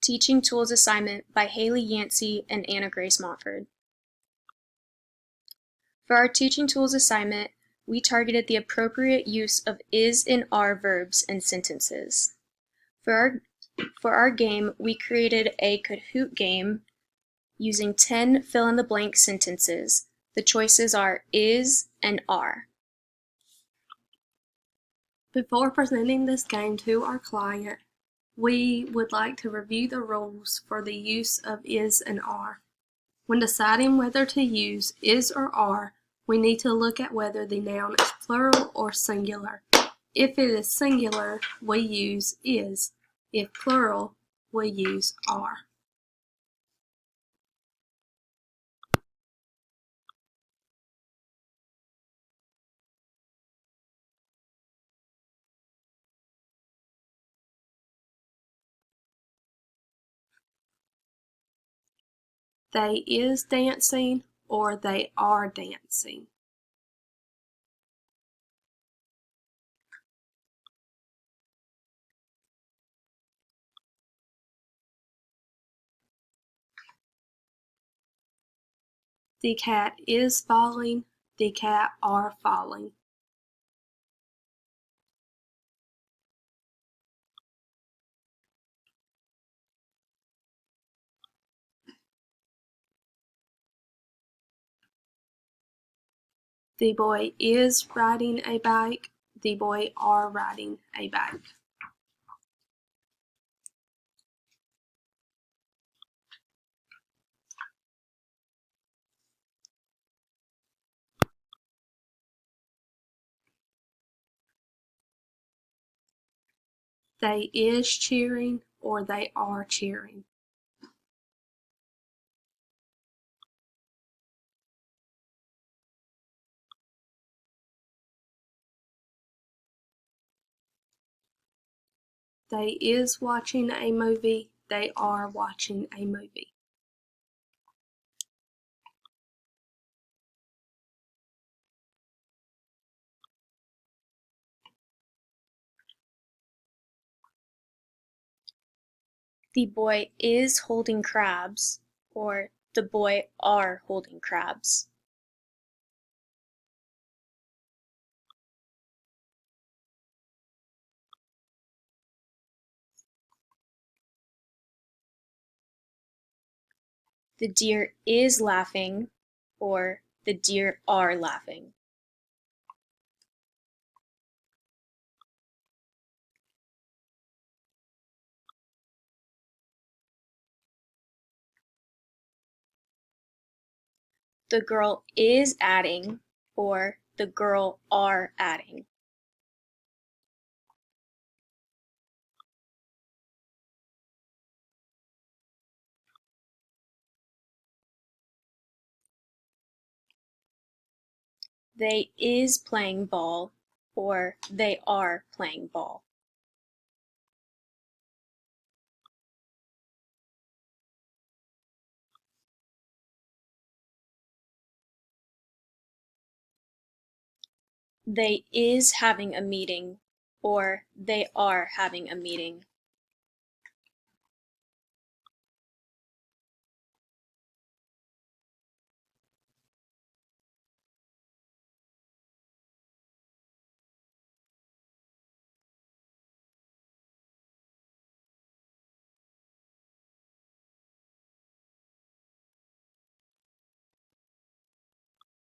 Teaching Tools assignment by Hayley Yancey and Anna Grace Montford. For our Teaching Tools assignment, we targeted the appropriate use of is and are verbs in sentences. For our game, we created a Kahoot game using 10 fill-in-the-blank sentences. The choices are is and are. Before presenting this game to our client, we would like to review the rules for the use of is and are. When deciding whether to use is or are, we need to look at whether the noun is plural or singular. If it is singular, we use is. If plural, we use are. They is dancing or they are dancing. The cat is falling, the cat are falling. The boy is riding a bike, the boy are riding a bike. They is cheering or they are cheering. They is watching a movie, they are watching a movie. The boy is holding crabs, or the boy are holding crabs. The deer is laughing, or the deer are laughing. The girl is adding, or the girl are adding. They is playing ball, or they are playing ball. They is having a meeting, or they are having a meeting.